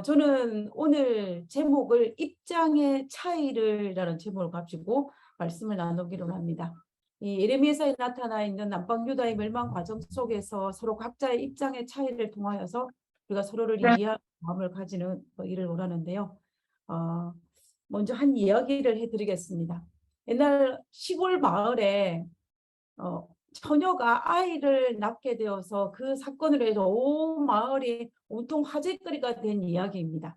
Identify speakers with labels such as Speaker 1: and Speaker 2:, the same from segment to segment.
Speaker 1: 저는 오늘 제목을 입장의 차이를라는 제목을 가지고 말씀을 나누기로 합니다. 이 예레미야서에 나타나 있는 남방 유다의 멸망 과정 속에서 서로 각자의 입장의 차이를 통하여서 우리가 서로를 이해하는 마음을 가지는 일을 원하는데요. 어, 먼저 한 이야기를 해드리겠습니다. 옛날 시골 마을에 처녀가 아이를 낳게 되어서 그 사건으로 해서 온 마을이 온통 화제거리가 된 이야기입니다.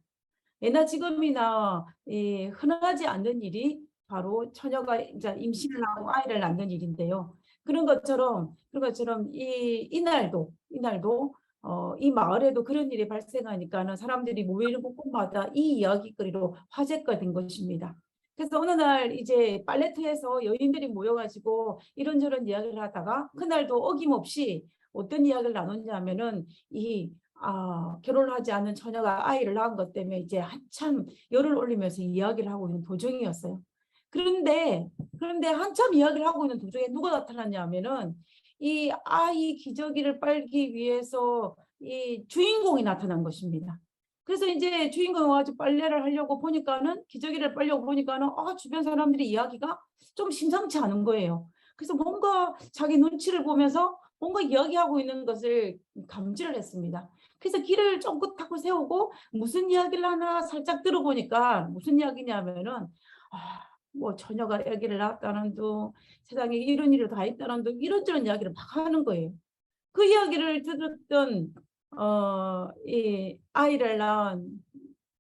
Speaker 1: 예나 지금이나 흔하지 않는 일이 바로 처녀가 이제 임신을 하고 아이를 낳는 일인데요. 그런 것처럼 이날도 이 마을에도 그런 일이 발생하니까는 사람들이 모이는 곳곳마다 이 이야기거리로 화제가 된 것입니다. 그래서 어느 날 이제 팔레트에서 여인들이 모여가지고 이런저런 이야기를 하다가 그날도 어김없이 어떤 이야기를 나눴냐면은 결혼을 하지 않은 처녀가 아이를 낳은 것 때문에 이제 한참 열을 올리면서 이야기를 하고 있는 도중이었어요. 그런데 한참 이야기를 하고 있는 도중에 누가 나타났냐면은 이 아이 기저귀를 빨기 위해서 이 주인공이 나타난 것입니다. 그래서 이제 주인공이 와서 빨래를 하려고 보니까는 기저귀를 빨려고 보니까는 주변 사람들이 이야기가 좀 심상치 않은 거예요. 그래서 뭔가 자기 눈치를 보면서 뭔가 이야기하고 있는 것을 감지를 했습니다. 그래서 길을 쫑긋하고 세우고 무슨 이야기를 하나 살짝 들어보니까 무슨 이야기냐면은 뭐 처녀가 아기를 낳았다는 둥, 세상에 이런 일이 다 있다는 둥, 이런저런 이야기를 막 하는 거예요. 그 이야기를 듣던 이 아이를 낳은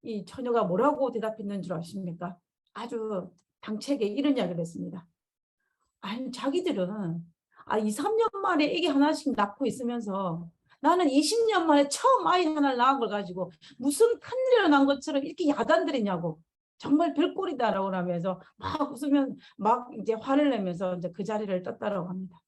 Speaker 1: 이 처녀가 뭐라고 대답했는 줄 아십니까? 아주 당차게 이런 이야기를 했습니다. 아니 자기들은 2, 3년 만에 애기 하나씩 낳고 있으면서 나는 20년 만에 처음 아이 하나를 낳은 걸 가지고 무슨 큰일이 난 것처럼 이렇게 야단들이냐고. 정말 별꼴이다라고 하면서 막 웃으면 막 이제 화를 내면서 이제 그 자리를 떴다라고 합니다.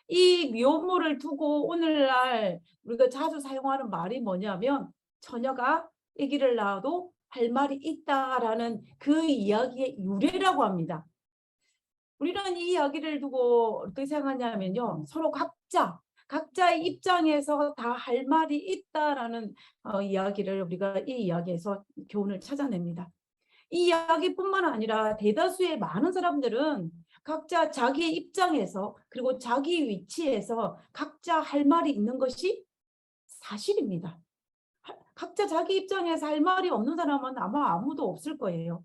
Speaker 1: 이 미혼모를 두고 오늘날 우리가 자주 사용하는 말이 뭐냐면 처녀가 아기를 낳아도 할 말이 있다라는 그 이야기의 유래라고 합니다. 우리는 이 이야기를 두고 어떻게 생각하냐면요. 서로 각자의 입장에서 다 할 말이 있다라는 이야기를 우리가 이 이야기에서 교훈을 찾아냅니다. 이 이야기뿐만 아니라 대다수의 많은 사람들은 각자 자기의 입장에서 그리고 자기 위치에서 각자 할 말이 있는 것이 사실입니다. 각자 자기 입장에서 할 말이 없는 사람은 아마 아무도 없을 거예요.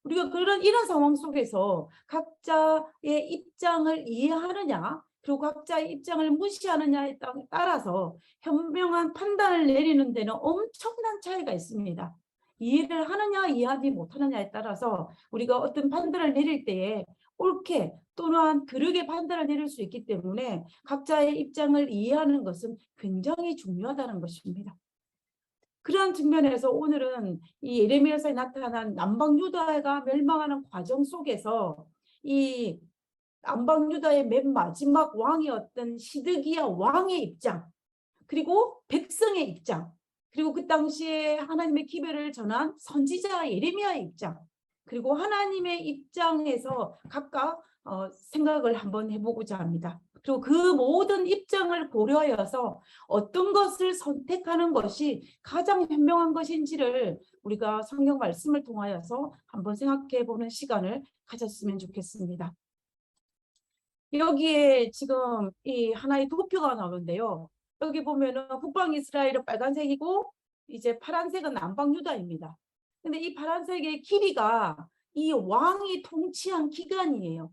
Speaker 1: 우리가 이런 상황 속에서 각자의 입장을 이해하느냐 그리고 각자의 입장을 무시하느냐에 따라서 현명한 판단을 내리는 데는 엄청난 차이가 있습니다. 이해를 하느냐 이해하지 못하느냐에 따라서 우리가 어떤 판단을 내릴 때에 옳게 또는 그르게 판단을 내릴 수 있기 때문에 각자의 입장을 이해하는 것은 굉장히 중요하다는 것입니다. 그런 측면에서 오늘은 이 예레미야서에 나타난 남방 유다가 멸망하는 과정 속에서 이 남방 유다의 맨 마지막 왕이었던 시드기야 왕의 입장, 그리고 백성의 입장, 그리고 그 당시에 하나님의 기별을 전한 선지자 예레미야의 입장, 그리고 하나님의 입장에서 각각 생각을 한번 해보고자 합니다. 그리고 그 모든 입장을 고려하여서 어떤 것을 선택하는 것이 가장 현명한 것인지를 우리가 성경 말씀을 통하여서 한번 생각해 보는 시간을 가졌으면 좋겠습니다. 여기에 지금 이 하나의 도표가 나오는데요. 여기 보면은 북방 이스라엘은 빨간색이고 이제 파란색은 남방 유다입니다. 근데 이 파란색의 길이가 이 왕이 통치한 기간이에요.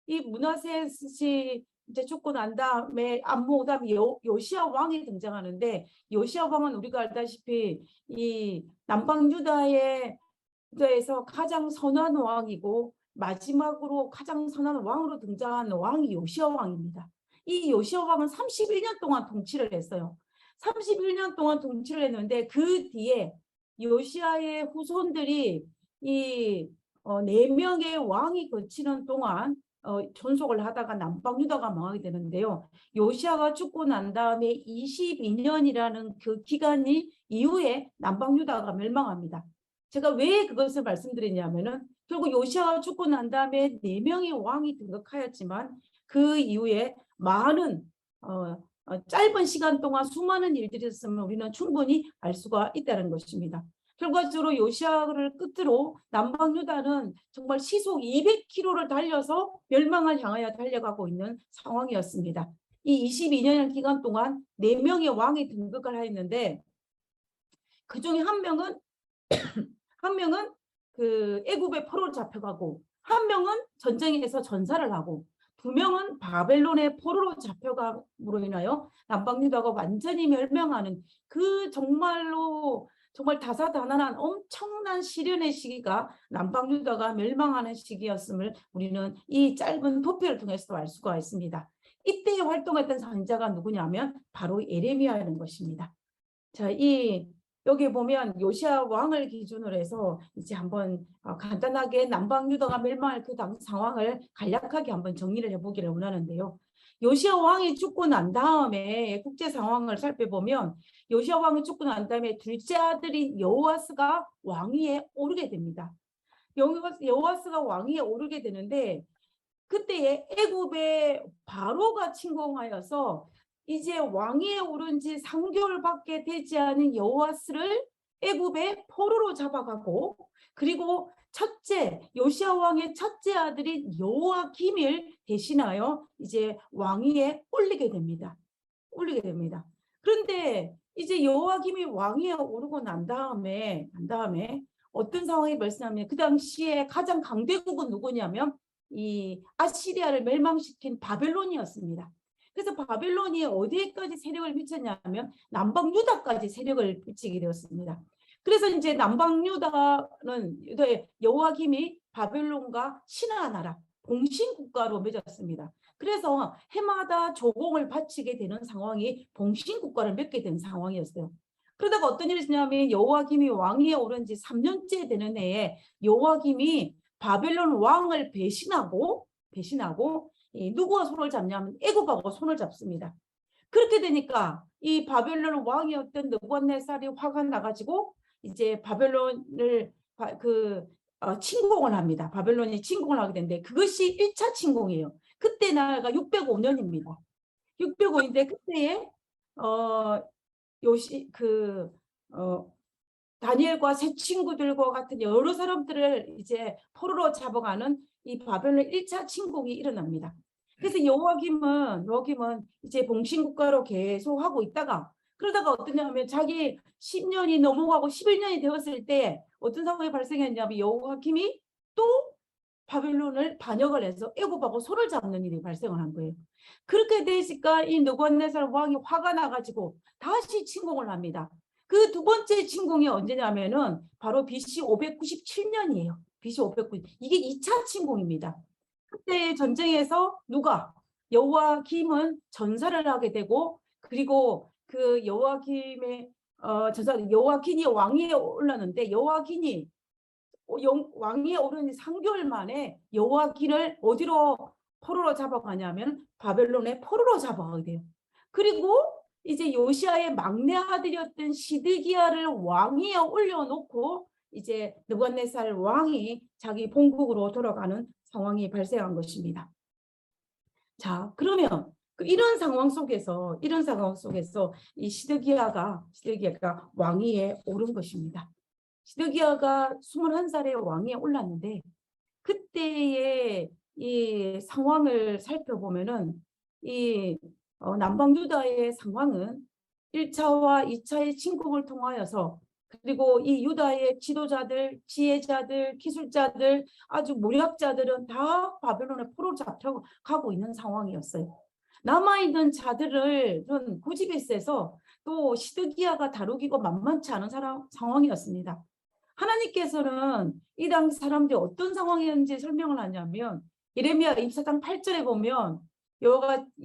Speaker 1: 이 므낫세시 이제 죽고 난 다음에 그다음에 요시야 왕이 등장하는데 요시야 왕은 우리가 알다시피 이 남방 유다에서 가장 선한 왕이고 마지막으로 가장 선한 왕으로 등장한 왕이 요시야 왕입니다. 이 요시야 왕은 31년 동안 통치를 했어요. 31년 동안 통치를 했는데 그 뒤에 요시야의 후손들이 이 4명의 왕이 거치는 동안 존속을 하다가 남방 유다가 망하게 되는데요. 요시야가 죽고 난 다음에 22년이라는 그 기간이 이후에 남방 유다가 멸망합니다. 제가 왜 그것을 말씀드리냐면은 결국 요시야가 죽고 난 다음에 4명의 왕이 등극하였지만 그 이후에 많은 짧은 시간 동안 수많은 일들이 있었으면 우리는 충분히 알 수가 있다는 것입니다. 결과적으로 요시야를 끝으로 남방 유다는 정말 시속 200km를 달려서 멸망을 향하여 달려가고 있는 상황이었습니다. 이 22년 기간 동안 4명의 왕이 등극을 하였는데 그 중에 한 명은 그 애굽의 포로로 잡혀가고 한 명은 전쟁에서 전사를 하고 2명은 바벨론의 포로로 잡혀감으로 인하여 남방 유다가 완전히 멸망하는 그 정말로 정말 다사다난한 엄청난 시련의 시기가 남방 유다가 멸망하는 시기였음을 우리는 이 짧은 도표를 통해서 알 수가 있습니다. 이때 활동했던 선지자가 누구냐면 바로 예레미야라는 것입니다. 자, 여기 보면 요시야 왕을 기준으로 해서 이제 한번 간단하게 남방 유다가 멸망할 그 당 상황을 간략하게 한번 정리를 해보기를 원하는데요. 요시야 왕이 죽고 난 다음에 국제 상황을 살펴보면 요시야 왕이 죽고 난 다음에 둘째 아들인 여호아스가 왕위에 오르게 됩니다. 여호아스가 왕위에 오르게 되는데 그때에 애굽의 바로가 침공하여서 이제 왕위에 오른 지 3개월밖에 되지 않은 여호아스를 애굽의 포로로 잡아가고 그리고 요시야 왕의 첫째 아들인 여호아김을 대신하여 이제 왕위에 올리게 됩니다. 그런데 이제 여호아김이 왕위에 오르고 난 다음에 어떤 상황이 발생하면 그 당시에 가장 강대국은 누구냐면 이 아시리아를 멸망시킨 바벨론이었습니다. 그래서 바벨론이 어디에까지 세력을 미쳤냐면 남방 유다까지 세력을 미치게 되었습니다. 그래서 이제 남방 유다는 여호아김이 바벨론과 신하 나라 봉신국가로 맺었습니다. 그래서 해마다 조공을 바치게 되는 상황이 봉신국가를 맺게 된 상황이었어요. 그러다가 어떤 일이 있었냐면 여호아김이 왕위에 오른 지 3년째 되는 해에 여호아김이 바벨론 왕을 배신하고 누구와 손을 잡냐면 애굽하고 손을 잡습니다. 그렇게 되니까 이 바벨론 왕이었던 느부갓네살이 화가 나가지고 이제 바벨론을 침공을 합니다. 바벨론이 침공을 하게 되는데 그것이 1차 침공이에요. 그때 나라가 605년입니다. 605인데 그때에 다니엘과 새 친구들과 같은 여러 사람들을 이제 포로로 잡아가는 이 바벨론 1차 침공이 일어납니다. 그래서 여호아김은 이제 봉신국가로 계속 하고 있다가 그러다가 어떠냐 하면 자기 10년이 넘어가고 11년이 되었을 때 어떤 상황이 발생했냐면 여호아김이 또 바벨론을 반역을 해서 애굽하고 손을 잡는 일이 발생을 한 거예요. 그렇게 되니까 이 느부갓네살 왕이 화가 나가지고 다시 침공을 합니다. 그 두 번째 침공이 언제냐면은 바로 BC 597년이에요. BC 590. 이게 2차 침공입니다. 그때 전쟁에서 여호아김은 전사를 하게 되고 그리고 그 여호아김이 왕위에 올랐는데 여호아김이 왕위에 오른 3개월 만에 여호아김을 어디로 포로로 잡아가냐면 바벨론의 포로로 잡아가게 돼요. 그리고 이제 요시야의 막내 아들이었던 시드기야를 왕위에 올려놓고 이제 느부갓네살 왕이 자기 본국으로 돌아가는 상황이 발생한 것입니다. 자, 그러면 이런 상황 속에서 이 시드기야가 왕위에 오른 것입니다. 시드기야가 21살에 왕위에 올랐는데 그때의 이 상황을 살펴보면은 남방 유다의 상황은 1차와 2차의 침공을 통하여서 그리고 이 유다의 지도자들, 지혜자들, 기술자들, 아주 무력자들은 다 바벨론에 포로 잡혀가고 있는 상황이었어요. 남아있는 자들을 고집이 세서 또 시드기야가 다루기가 만만치 않은 상황이었습니다. 하나님께서는 이 당시 사람들이 어떤 상황이었는지 설명을 하냐면 예레미야 24장 8절에 보면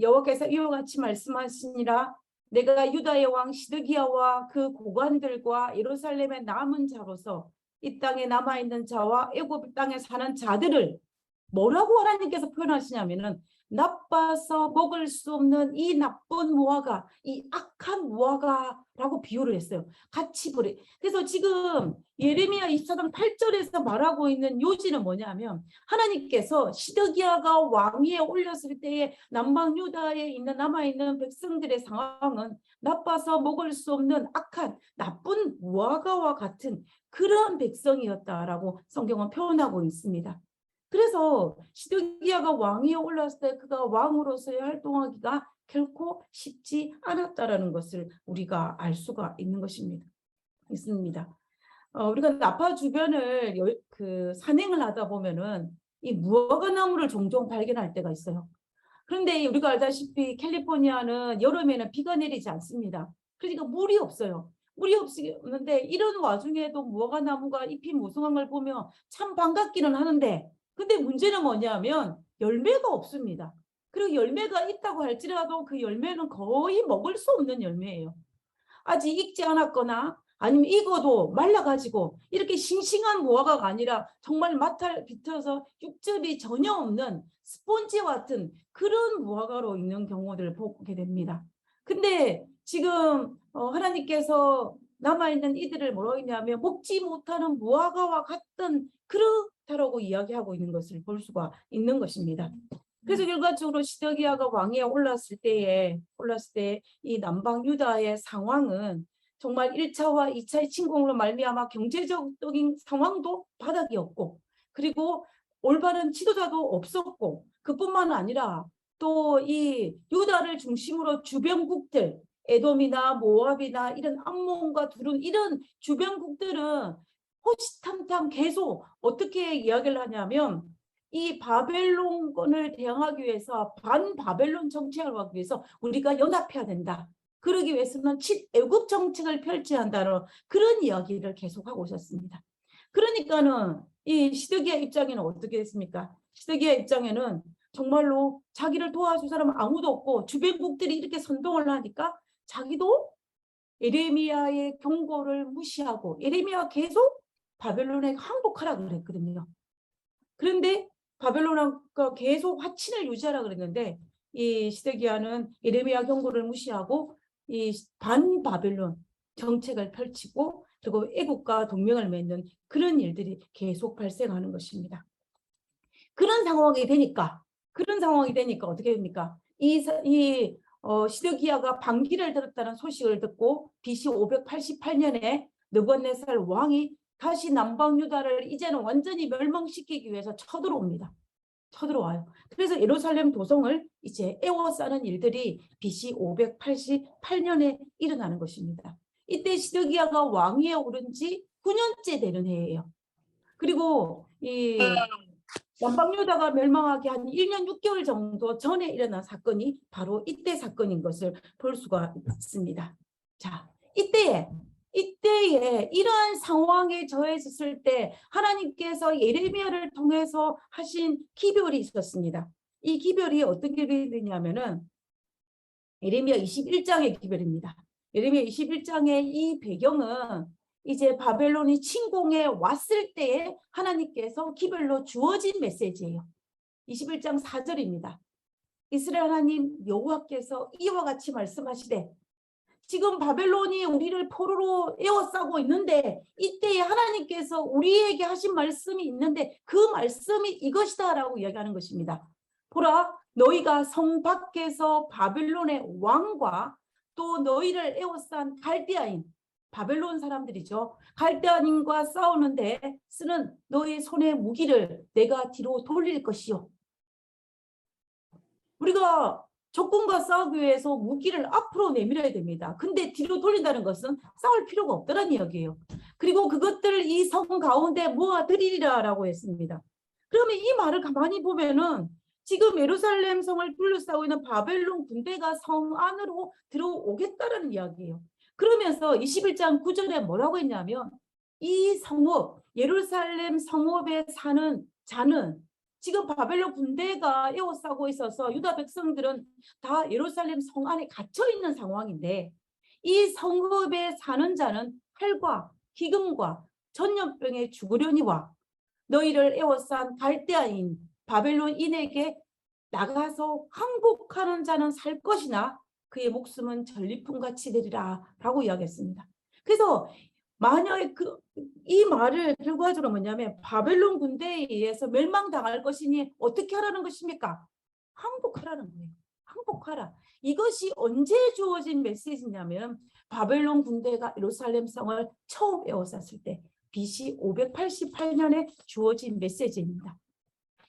Speaker 1: 여호와께서 이와 같이 말씀하시니라 내가 유다의 왕 시드기야와 그 고관들과 예루살렘의 남은 자로서 이 땅에 남아있는 자와 애굽 땅에 사는 자들을 뭐라고 하나님께서 표현하시냐면은 나빠서 먹을 수 없는 이 나쁜 무화과, 이 악한 무화과라고 비유를 했어요. 같이 버려. 그래서 지금 예레미야 24장 8절에서 말하고 있는 요지는 뭐냐면 하나님께서 시드기야가 왕위에 올렸을 때에 남방 유다에 있는 남아있는 백성들의 상황은 나빠서 먹을 수 없는 악한 나쁜 무화과와 같은 그러한 백성이었다라고 성경은 표현하고 있습니다. 그래서 시드기야가 왕위에 올랐을 때 그가 왕으로서의 활동하기가 결코 쉽지 않았다라는 것을 우리가 알 수가 있는 것입니다. 있습니다. 우리가 나파 주변을 산행을 하다 보면은 이 무화과 나무를 종종 발견할 때가 있어요. 그런데 우리가 알다시피 캘리포니아는 여름에는 비가 내리지 않습니다. 그러니까 물이 없어요. 물이 없는데 이런 와중에도 무화과 나무가 잎이 무성한 걸 보면 참 반갑기는 하는데 근데 문제는 뭐냐면 열매가 없습니다. 그리고 열매가 있다고 할지라도 그 열매는 거의 먹을 수 없는 열매예요. 아직 익지 않았거나 아니면 익어도 말라가지고 이렇게 싱싱한 무화과가 아니라 정말 맛을 비춰서 육즙이 전혀 없는 스폰지 같은 그런 무화과로 있는 경우들을 보게 됩니다. 근데 지금 하나님께서 남아있는 이들을 뭐라고 했냐면 먹지 못하는 무화과와 같은 그렇다라고 이야기하고 있는 것을 볼 수가 있는 것입니다. 그래서 결과적으로 시드기야가 왕위에 올랐을 때 이 남방 유다의 상황은 정말 1차와 2차의 침공으로 말미암아 경제적인 상황도 바닥이었고 그리고 올바른 지도자도 없었고 그뿐만 아니라 또 이 유다를 중심으로 주변국들 에돔이나 모압이나 이런 암몬과 두른 이런 주변국들은 호시탐탐 계속 어떻게 이야기를 하냐면 이 바벨론권을 대항하기 위해서 반바벨론 정책을 하기 위해서 우리가 연합해야 된다. 그러기 위해서는 애국 정책을 펼쳐야 한다는 그런 이야기를 계속하고 오셨습니다. 그러니까는 이 시드기야 입장에는 어떻게 됐습니까? 시드기야 입장에는 정말로 자기를 도와줄 사람은 아무도 없고 주변국들이 이렇게 선동을 하니까 자기도 예레미야의 경고를 무시하고 예레미야 계속 바벨론에 항복하라 그랬거든요. 그런데 바벨론과 계속 화친을 유지하라 그랬는데 이 시드기야는 예레미야 경고를 무시하고 이 반바벨론 정책을 펼치고 그리고 애국과 동맹을 맺는 그런 일들이 계속 발생하는 것입니다. 그런 상황이 되니까 어떻게 됩니까? 시드기야가 반기를 들었다는 소식을 듣고 BC 588년에 느부갓네살 왕이 다시 남방 유다를 이제는 완전히 멸망시키기 위해서 쳐들어옵니다. 쳐들어와요. 그래서 예루살렘 도성을 이제 에워싸는 일들이 BC 588년에 일어나는 것입니다. 이때 시드기야가 왕위에 오른 지 9년째 되는 해예요. 그리고 이 남방 유다가 멸망하기 한 1년 6개월 정도 전에 일어난 사건이 바로 이때 사건인 것을 볼 수가 있습니다. 자, 이때에 이러한 상황에 처했을 때 하나님께서 예레미야를 통해서 하신 기별이 있었습니다. 이 기별이 어떤 기별이냐면은 예레미야 21장의 기별입니다. 예레미야 21장의 이 배경은 이제 바벨론이 침공해 왔을 때에 하나님께서 기별로 주어진 메시지예요. 21장 4절입니다. 이스라엘 하나님 여호와께서 이와 같이 말씀하시되 지금 바벨론이 우리를 포로로 에워싸고 있는데 이때에 하나님께서 우리에게 하신 말씀이 있는데 그 말씀이 이것이다 라고 이야기하는 것입니다. 보라 너희가 성 밖에서 바벨론의 왕과 또 너희를 에워싼 갈대아인 바벨론 사람들이죠. 갈대아인과 싸우는데 쓰는 너희 손의 무기를 내가 뒤로 돌릴 것이요. 우리가 적군과 싸우기 위해서 무기를 앞으로 내밀어야 됩니다. 근데 뒤로 돌린다는 것은 싸울 필요가 없다는 이야기예요. 그리고 그것들을 이 성 가운데 모아드리리라 라고 했습니다. 그러면 이 말을 가만히 보면은 지금 예루살렘 성을 둘러싸고 있는 바벨론 군대가 성 안으로 들어오겠다는 이야기예요. 그러면서 21장 9절에 뭐라고 했냐면 이 성읍, 예루살렘 성읍에 사는 자는 지금 바벨론 군대가 에워싸고 있어서 유다 백성들은 다 예루살렘 성 안에 갇혀 있는 상황인데 이 성읍에 사는 자는 칼과 기근과 전염병에 죽으려니와 너희를 에워싼 갈대아인 바벨론인에게 나가서 항복하는 자는 살 것이나 그의 목숨은 전리품같이 되리라 라고 이야기했습니다. 그래서 만약에 이 말을 결과적으로 뭐냐면 바벨론 군대에 의해서 멸망당할 것이니 어떻게 하라는 것입니까? 항복하라는 거예요. 항복하라. 이것이 언제 주어진 메시지냐면 바벨론 군대가 예루살렘 성을 처음 에워쌌을 때 BC 588년에 주어진 메시지입니다.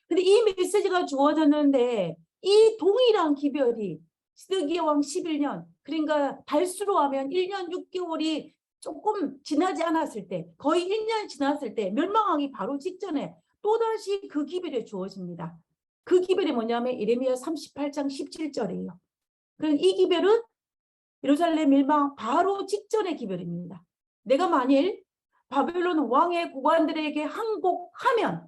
Speaker 1: 근데 이 메시지가 주어졌는데 이 동일한 기별이 시드기야 왕 11년, 그러니까 달수로 하면 1년 6개월이 조금 지나지 않았을 때, 거의 1년 지났을 때 멸망하기 바로 직전에 또다시 그 기별이 주어집니다. 그 기별이 뭐냐면 예레미야 38장 17절이에요. 그럼 이 기별은 예루살렘 멸망 바로 직전의 기별입니다. 내가 만일 바벨론 왕의 고관들에게 항복하면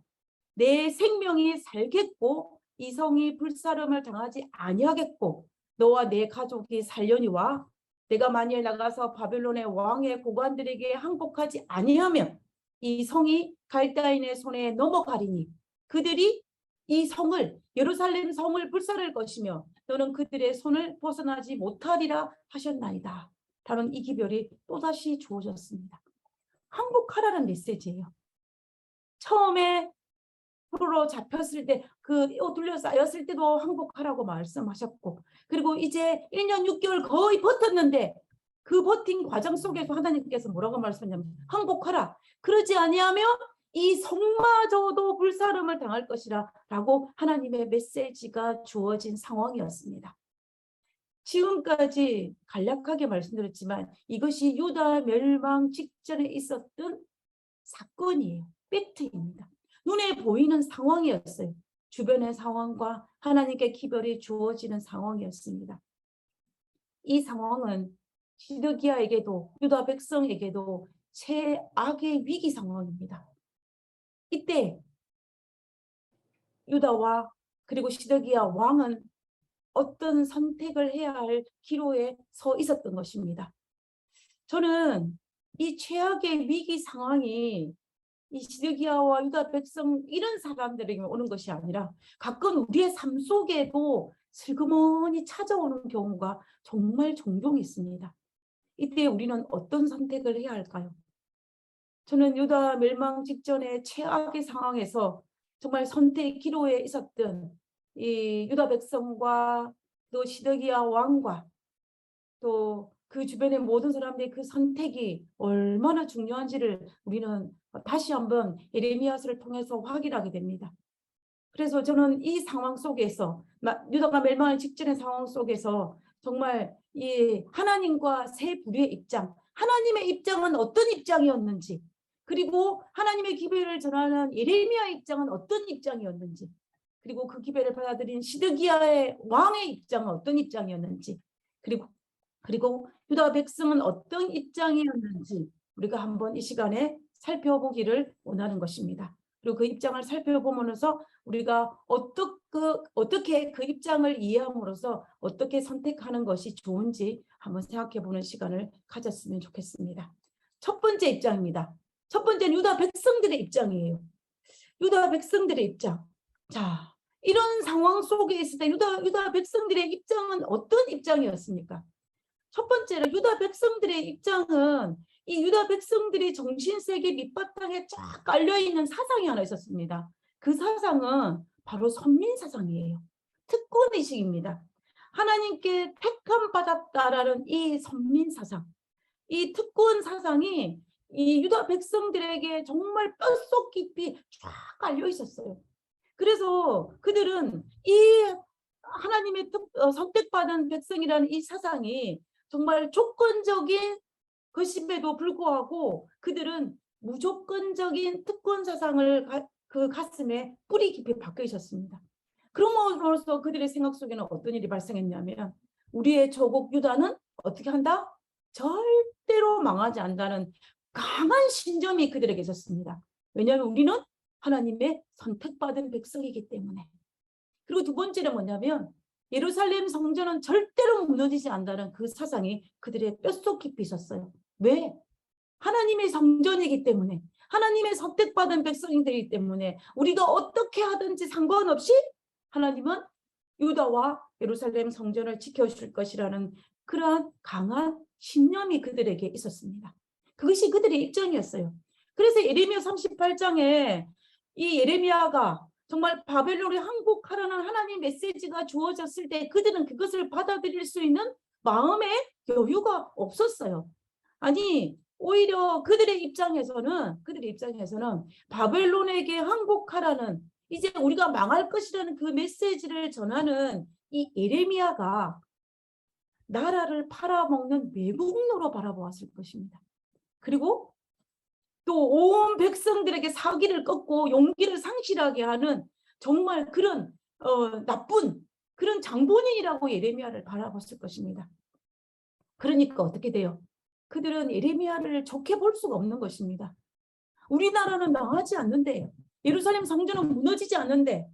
Speaker 1: 내 생명이 살겠고 이 성이 불사름을 당하지 아니하겠고 너와 내 가족이 살려니와 내가 만일 나가서 바벨론의 왕의 고관들에게 항복하지 아니하면 이 성이 갈대아인의 손에 넘어가리니 그들이 이 성을 예루살렘 성을 불살할 것이며 너는 그들의 손을 벗어나지 못하리라 하셨나이다. 다른 이 기별이 또다시 주어졌습니다. 항복하라는 메시지예요. 처음에 포로로 잡혔을 때 둘러싸였을 때도 항복하라고 말씀하셨고 그리고 이제 1년 6개월 거의 버텼는데 그 버틴 과정 속에서 하나님께서 뭐라고 말씀하냐면 항복하라. 그러지 아니하면 이 성마저도 불사름을 당할 것이라 라고 하나님의 메시지가 주어진 상황이었습니다. 지금까지 간략하게 말씀드렸지만 이것이 유다 멸망 직전에 있었던 사건이에요. 팩트입니다. 눈에 보이는 상황이었어요. 주변의 상황과 하나님께 기별이 주어지는 상황이었습니다. 이 상황은 시드기야에게도 유다 백성에게도 최악의 위기 상황입니다. 이때 유다와 그리고 시드기야 왕은 어떤 선택을 해야 할 기로에 서 있었던 것입니다. 저는 이 최악의 위기 상황이 이 시드기야와 유다 백성 이런 사람들에게 오는 것이 아니라 가끔 우리의 삶 속에도 슬그머니 찾아오는 경우가 정말 종종 있습니다. 이때 우리는 어떤 선택을 해야 할까요? 저는 유다 멸망 직전의 최악의 상황에서 정말 선택 기로에 있었던 이 유다 백성과 또 시드기야 왕과 또 그 주변의 모든 사람들의 그 선택이 얼마나 중요한지를 우리는 다시 한번 예레미야서를 통해서 확인하게 됩니다. 그래서 저는 이 상황 속에서 유다가 멸망의 직전의 상황 속에서 정말 이 하나님과 세 부류의 입장, 하나님의 입장은 어떤 입장이었는지 그리고 하나님의 기별을 전하는 예레미야의 입장은 어떤 입장이었는지 그리고 그 기별을 받아들인 시드기야의 왕의 입장은 어떤 입장이었는지 그리고 유다 백성은 어떤 입장이었는지 우리가 한번 이 시간에 살펴보기를 원하는 것입니다. 그리고 그 입장을 살펴보면서 우리가 어떻게 그 입장을 이해함으로써 어떻게 선택하는 것이 좋은지 한번 생각해보는 시간을 가졌으면 좋겠습니다. 첫 번째 입장입니다. 첫 번째는 유다 백성들의 입장이에요. 유다 백성들의 입장. 자, 이런 상황 속에 있을 때 유다 백성들의 입장은 어떤 입장이었습니까? 첫 번째로 유다 백성들의 입장은 이 유다 백성들이 정신세계 밑바탕에 쫙 깔려있는 사상이 하나 있었습니다. 그 사상은 바로 선민사상이에요. 특권의식입니다. 하나님께 택함 받았다라는 이 선민사상, 이 특권사상이 이 유다 백성들에게 정말 뼛속 깊이 쫙 깔려 있었어요. 그래서 그들은 이 하나님의 선택받은 백성이라는 이 사상이 정말 조건적인 것임에도 불구하고 그들은 무조건적인 특권 사상을 그 가슴에 뿌리 깊이 박혀 있었습니다. 그럼으로써 그들의 생각 속에는 어떤 일이 발생했냐면 우리의 조국 유다는 어떻게 한다? 절대로 망하지 않는다는 강한 신념이 그들에게 있었습니다. 왜냐하면 우리는 하나님의 선택받은 백성이기 때문에. 그리고 두 번째는 뭐냐면 예루살렘 성전은 절대로 무너지지 않는다는 그 사상이 그들의 뼛속 깊이 있었어요. 왜? 하나님의 성전이기 때문에, 하나님의 선택받은 백성이기 때문에 우리가 어떻게 하든지 상관없이 하나님은 유다와 예루살렘 성전을 지켜줄 것이라는 그러한 강한 신념이 그들에게 있었습니다. 그것이 그들의 입장이었어요. 그래서 예레미야 38장에 이 예레미야가 정말 바벨론에 항복하라는 하나님 메시지가 주어졌을 때 그들은 그것을 받아들일 수 있는 마음의 여유가 없었어요. 아니 오히려 그들의 입장에서는 바벨론에게 항복하라는, 이제 우리가 망할 것이라는 그 메시지를 전하는 이 예레미야가 나라를 팔아먹는 매국노로 바라보았을 것입니다. 그리고 또 온 백성들에게 사기를 꺾고 용기를 상실하게 하는 정말 그런 나쁜 그런 장본인이라고 예레미야를 바라봤을 것입니다. 그러니까 어떻게 돼요? 그들은 예레미야를 좋게 볼 수가 없는 것입니다. 우리나라는 망하지 않는데, 예루살렘 성전은 무너지지 않는데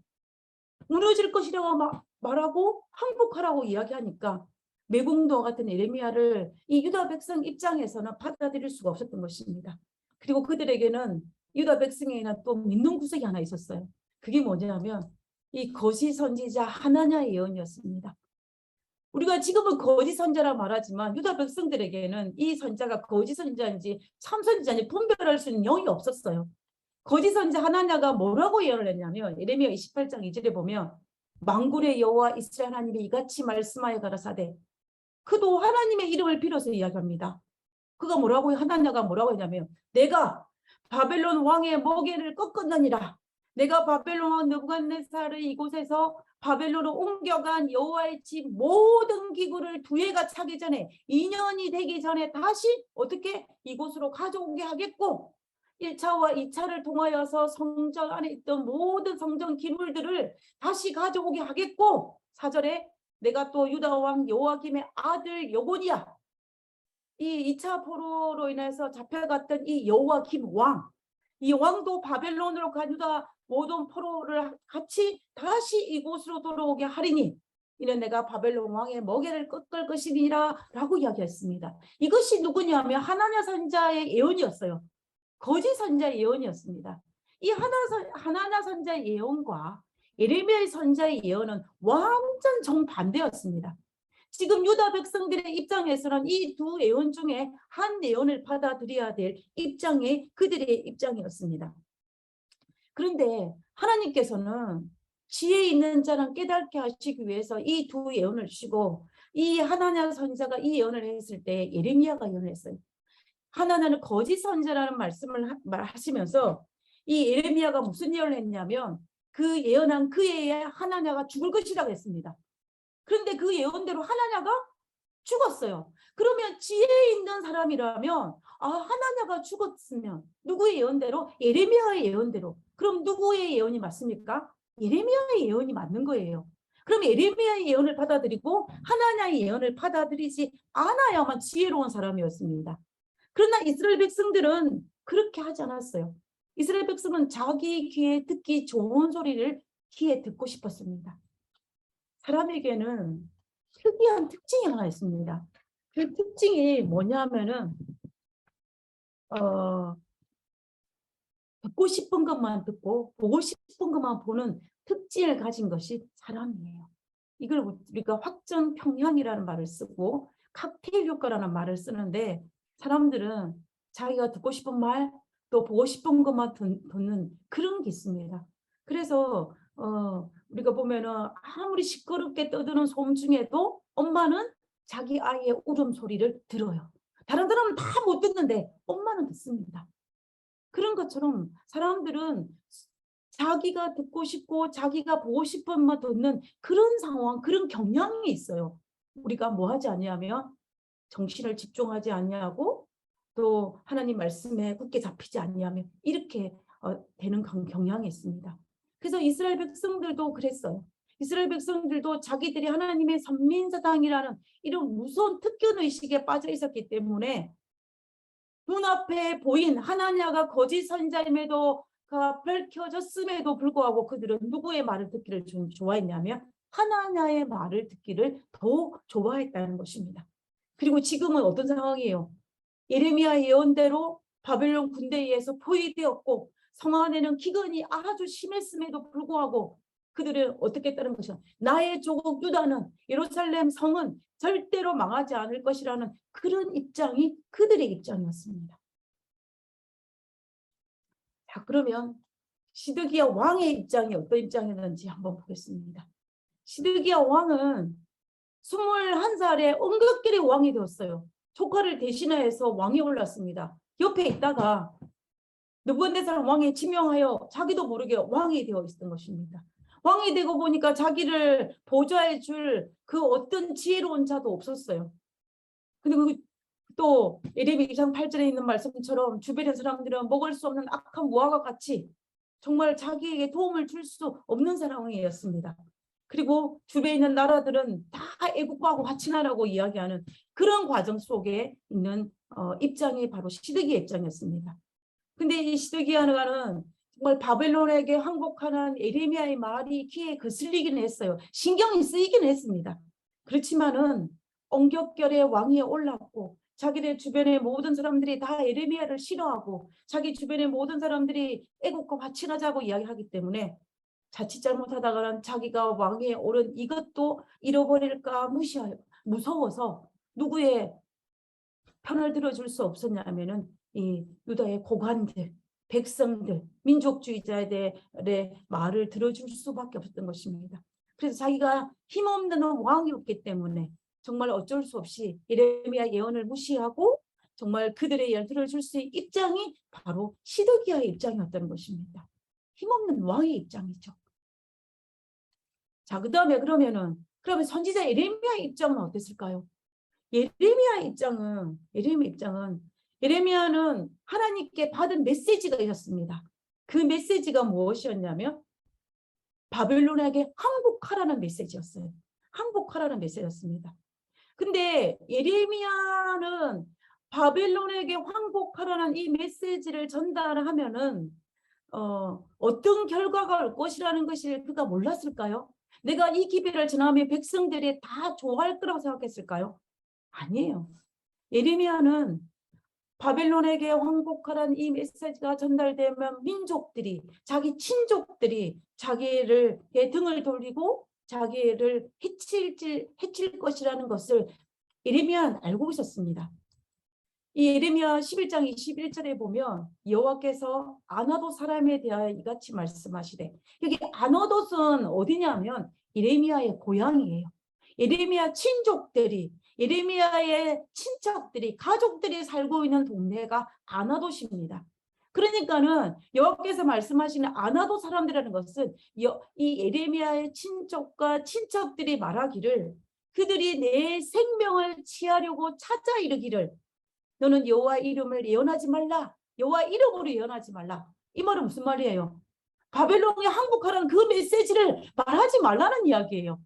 Speaker 1: 무너질 것이라고 말하고 항복하라고 이야기하니까 매국노와 같은 예레미야를 이 유다 백성 입장에서는 받아들일 수가 없었던 것입니다. 그리고 그들에게는 유다 백성에는 또 믿는 구석이 하나 있었어요. 그게 뭐냐면 이 거짓 선지자 하나냐의 예언이었습니다. 우리가 지금은 거짓 선자라 말하지만 유다 백성들에게는 이 선자가 거짓 선자인지 참 선지자인지 분별할 수 있는 영이 없었어요. 거짓 선자 하나냐가 뭐라고 예언을 했냐면 예레미야 28장 2절에 보면 만군의 여호와 이스라엘 하나님이 이같이 말씀하여 가라사대, 그도 하나님의 이름을 빌어서 이야기합니다. 그가 뭐라고, 하나냐가 뭐라고 했냐면 내가 바벨론 왕의 먹이를 꺾었느니라. 내가 바벨론 왕 느부갓네살을 이곳에서 바벨론으로 옮겨간 여호와의 집 모든 기구를 두 해가 차기 전에 2년이 되기 전에 다시 어떻게 이곳으로 가져오게 하겠고 1차와 2차를 통하여서 성전 안에 있던 모든 성전 기물들을 다시 가져오게 하겠고 4절에 내가 또 유다 왕 여호와김의 아들 여고니야, 이 2차 포로로 인해서 잡혀갔던 이 여호와김 왕, 이 왕도 바벨론으로 간 유다 모든 포로를 같이 다시 이곳으로 돌아오게 하리니 이는 내가 바벨론 왕의 먹이를 꺾을 것이니라 라고 이야기했습니다. 이것이 누구냐면 하나냐 선자의 예언이었어요. 거짓 선자의 예언이었습니다. 이 하나냐 선자의 예언과 예레미야 선자의 예언은 완전 정반대였습니다. 지금 유다 백성들의 입장에서는 이 두 예언 중에 한 예언을 받아들여야 될 입장이 그들의 입장이었습니다. 그런데 하나님께서는 지혜 있는 자는 깨닫게 하시기 위해서 이 두 예언을 주시고 이 하나냐 선자가 이 예언을 했을 때 예레미야가 예언을 했어요. 하나냐는 거짓 선자라는 말씀을 하시면서 이 예레미야가 무슨 예언을 했냐면 그 예언한 그 해에 하나냐가 죽을 것이라고 했습니다. 그런데 그 예언대로 하나냐가 죽었어요. 그러면 지혜 있는 사람이라면 하나냐가 죽었으면 누구의 예언대로? 예레미야의 예언대로. 그럼 누구의 예언이 맞습니까? 예레미야의 예언이 맞는 거예요. 그럼 예레미야의 예언을 받아들이고 하나냐의 예언을 받아들이지 않아야만 지혜로운 사람이었습니다. 그러나 이스라엘 백성들은 그렇게 하지 않았어요. 이스라엘 백성은 자기 귀에 듣기 좋은 소리를 귀에 듣고 싶었습니다. 사람에게는 특이한 특징이 하나 있습니다. 그 특징이 뭐냐면은 듣고 싶은 것만 듣고 보고 싶은 것만 보는 특징을 가진 것이 사람이에요. 이걸 우리가 확정평양이라는 말을 쓰고 칵테일 효과라는 말을 쓰는데 사람들은 자기가 듣고 싶은 말 또 보고 싶은 것만 듣는 그런 게 있습니다. 그래서 우리가 보면은 아무리 시끄럽게 떠드는 소음 중에도 엄마는 자기 아이의 울음소리를 들어요. 다른 사람은 다 못 듣는데 엄마는 듣습니다. 그런 것처럼 사람들은 자기가 듣고 싶고 자기가 보고 싶은 말 듣는 그런 상황, 그런 경향이 있어요. 우리가 뭐 하지 않냐면 정신을 집중하지 않냐고 또 하나님 말씀에 굳게 잡히지 않냐면 이렇게 되는 경향이 있습니다. 그래서 이스라엘 백성들도 그랬어요. 이스라엘 백성들도 자기들이 하나님의 선민사당이라는 이런 무서운 특권의식에 빠져 있었기 때문에 눈앞에 보인 하나냐가 거짓 선자임에도 밝혀졌음에도 불구하고 그들은 누구의 말을 듣기를 좋아했냐면 하나냐의 말을 듣기를 더 좋아했다는 것입니다. 그리고 지금은 어떤 상황이에요? 예레미야 예언대로 바벨론 군대에 의해서 포위되었고 성 안에는 기근이 아주 심했음에도 불구하고 그들은 어떻게 했다는 것이야. 나의 조국 유다는 예루살렘 성은 절대로 망하지 않을 것이라는 그런 입장이 그들의 입장이었습니다. 자, 그러면 시드기야 왕의 입장이 어떤 입장이었는지 한번 보겠습니다. 시드기야 왕은 21살에 엄격결의 왕이 되었어요. 조카를 대신해서 왕이 올랐습니다. 옆에 있다가 느부갓네살 왕에 지명하여 자기도 모르게 왕이 되어 있었던 것입니다. 왕이 되고 보니까 자기를 보좌해 줄 그 어떤 지혜로운 자도 없었어요. 그리고 또 예레미야 2장 8절에 있는 말씀처럼 주변의 사람들은 먹을 수 없는 악한 무화과 같이 정말 자기에게 도움을 줄 수 없는 상황이었습니다. 그리고 주변에 있는 나라들은 다 애국하고 화친하라고 이야기하는 그런 과정 속에 있는 입장이 바로 시드기야 입장이었습니다. 근데 이 시드기야는 정말 바벨론에게 항복하는 예레미야의 말이 귀에 거슬리긴 했어요. 신경이 쓰이긴 했습니다. 그렇지만은 엄격결의 왕위에 올랐고 자기네 주변의 모든 사람들이 다 예레미야를 싫어하고 자기 주변의 모든 사람들이 애국과 화친하자고 이야기하기 때문에 자칫 잘못하다가는 자기가 왕위에 오른 이것도 잃어버릴까 무서워서 누구의 편을 들어줄 수 없었냐면은 이 유다의 고관들, 백성들, 민족주의자들의 말을 들어줄 수밖에 없었던 것입니다. 그래서 자기가 힘없는 왕이었기 때문에 정말 어쩔 수 없이 예레미야 예언을 무시하고 정말 그들의 예언을 들어줄 수 있는 입장이 바로 시드기야의 입장이었다는 것입니다. 힘없는 왕의 입장이죠. 자, 그다음에 그러면 선지자 예레미야의 입장은 어땠을까요? 예레미야는 하나님께 받은 메시지가 있었습니다. 그 메시지가 무엇이었냐면 바벨론에게 항복하라는 메시지였어요. 항복하라는 메시지였습니다. 근데 예레미야는 바벨론에게 항복하라는 이 메시지를 전달하면은 어떤 결과가 올 것이라는 것을 그가 몰랐을까요? 내가 이 기별을 전하면 백성들이 다 좋아할 거라고 생각했을까요? 아니에요. 예레미야는 바벨론에게 항복하라는 이 메시지가 전달되면 민족들이 자기 친족들이 자기를 등을 돌리고 자기를 해칠 것이라는 것을 예레미야는 알고 있었습니다. 이 예레미야 11장 21절에 보면 여호와께서 아나돗 사람에 대하여 이같이 말씀하시되, 여기 아나돗은 어디냐면 예레미야의 고향이에요. 예레미야 친족들이, 예레미야의 친척들이, 가족들이 살고 있는 동네가 아나돗입니다. 그러니까는 여호와께서 말씀하시는 아나돗 사람들이라는 것은 이 예레미야의 친족과 친척들이 말하기를 그들이 내 생명을 취하려고 찾아 이르기를 너는 여호와 이름을 예언하지 말라. 여호와 이름으로 예언하지 말라. 이 말은 무슨 말이에요? 바벨론에 항복하라는 그 메시지를 말하지 말라는 이야기예요.